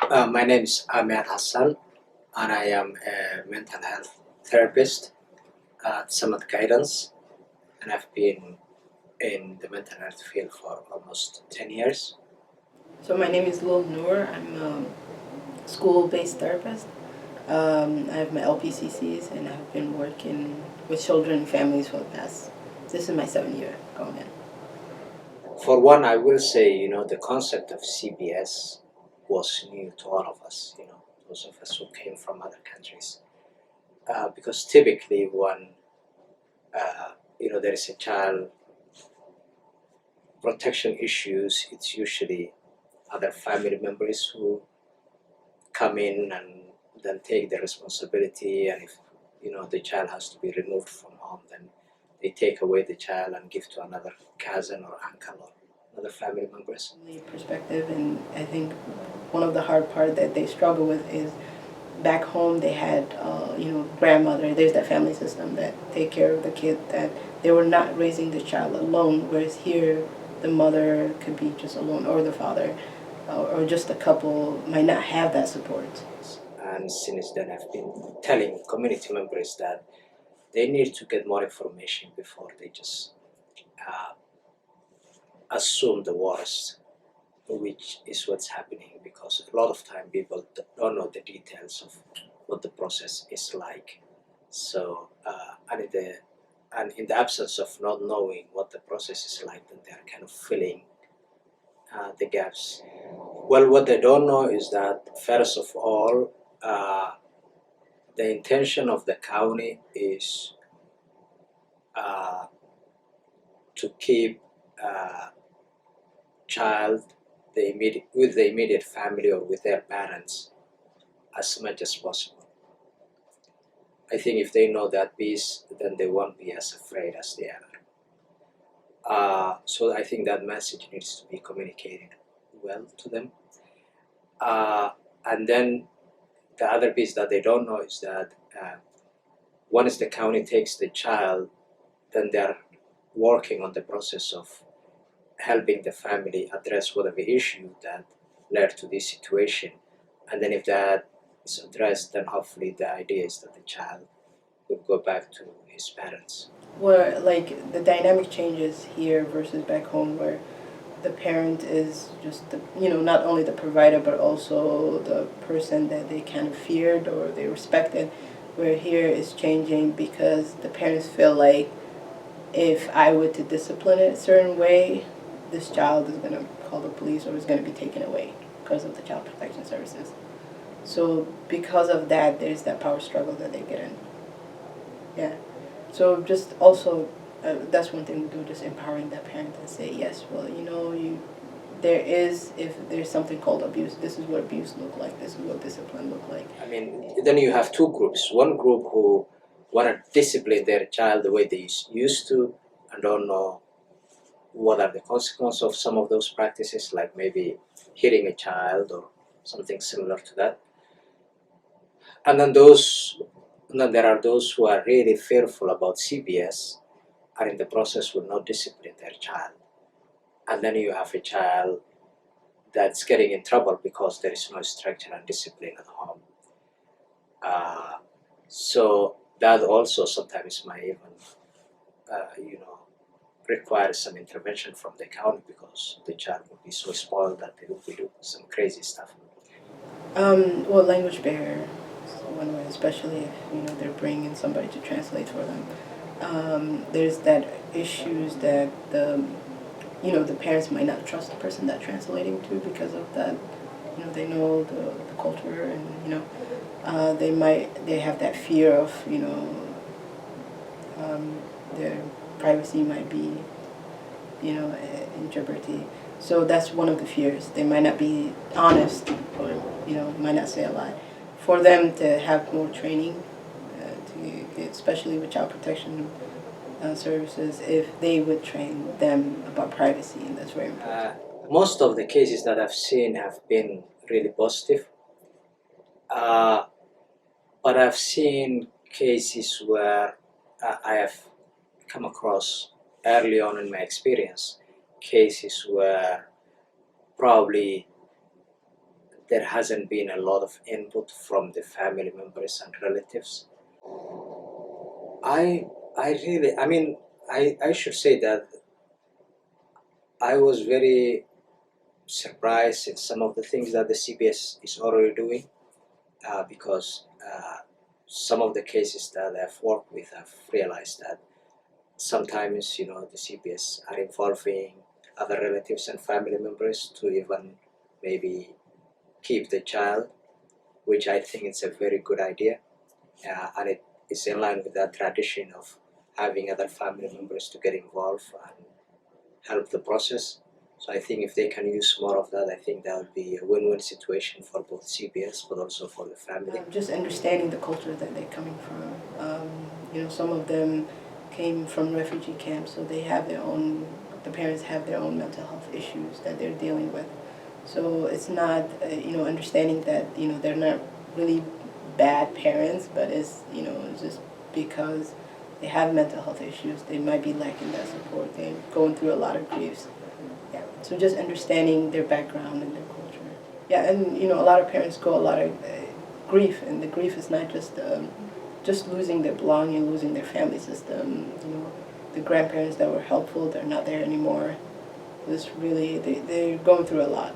My name is Ahmed Hassan, and I am a mental health therapist at Summit Guidance, and I've been in the mental health field for almost 10 years. So my name is Lil Noor. I'm a school-based therapist. I have my LPCCs and I've been working with children and families for the past. This is my 7th year going in. For one, I will say, the concept of CBS was new to all of us, those of us who came from other countries. Because typically when, there is a child protection issues, it's usually other family members who come in and then take the responsibility, and if the child has to be removed from home, then they take away the child and give to another cousin or uncle or other family members. The perspective, and I think one of the hard part that they struggle with is back home they had grandmother. There's that family system that take care of the kid, that they were not raising the child alone, whereas here the mother could be just alone, or the father, or just a couple might not have that support. And since then, I've been telling community members that they need to get more information before they just uh, assume the worst, which is what's happening, because a lot of time people don't know the details of what the process is like. So, and in the absence of not knowing what the process is like, then they're kind of filling the gaps. Well, what they don't know is that, first of all, the intention of the county is uh, to keep child with the immediate family or with their parents as much as possible. I think if they know that piece, then they won't be as afraid as they are. So I think that message needs to be communicated well to them. And then the other piece that they don't know is that once the county takes the child, then they're working on the process of helping the family address whatever issue that led to this situation. And then if that is addressed, then hopefully the idea is that the child will go back to his parents. Where like the dynamic changes here versus back home, where the parent is just the not only the provider but also the person that they kind of feared or they respected, where here is changing because the parents feel like if I were to discipline it a certain way, this child is going to call the police or is going to be taken away because of the child protection services. So because of that, there's that power struggle that they get in. Yeah. So just also, that's one thing we do, just empowering that parent and say, yes, well, there is, if there's something called abuse, this is what abuse look like, this is what discipline look like. I mean, then you have two groups. One group who want to discipline their child the way they used to and don't know what are the consequences of some of those practices, like maybe hitting a child or something similar to that. And then there are those who are really fearful about CBS and in the process will not discipline their child. And then you have a child that's getting in trouble because there is no structure and discipline at home. So that also sometimes might even, require some intervention from the county because the child will be so spoiled that they will be doing some crazy stuff. Well, language barrier is one way, especially if they're bringing somebody to translate for them. There's that issues that the parents might not trust the person that translating to because of that. They know the culture, and they have that fear of their privacy might be in jeopardy. So that's one of the fears. They might not be honest, or might not say a lie. For them to have more training, especially with child protection services, if they would train them about privacy, and that's very important. Most of the cases that I've seen have been really positive, but I've seen cases where I have come across early on in my experience cases where probably there hasn't been a lot of input from the family members and relatives. I should say that I was very surprised in some of the things that the CPS is already doing, because some of the cases that I've worked with, I've realized that sometimes, the CPS are involving other relatives and family members to even maybe keep the child, which I think it's a very good idea, and it is in line with that tradition of having other family members to get involved and help the process. So I think if they can use more of that, I think that would be a win-win situation for both CPS but also for the family. Just understanding the culture that they're coming from. Some of them came from refugee camps, so they have their own, the parents have their own mental health issues that they're dealing with. So it's not, understanding that, they're not really bad parents, but it's, just because they have mental health issues, they might be lacking that support. They're going through a lot of griefs. Yeah. So just understanding their background and their culture. Yeah, and a lot of parents go a lot of grief, and the grief is not just losing their belonging, losing their family system. The grandparents that were helpful, they're not there anymore. It's really they're going through a lot.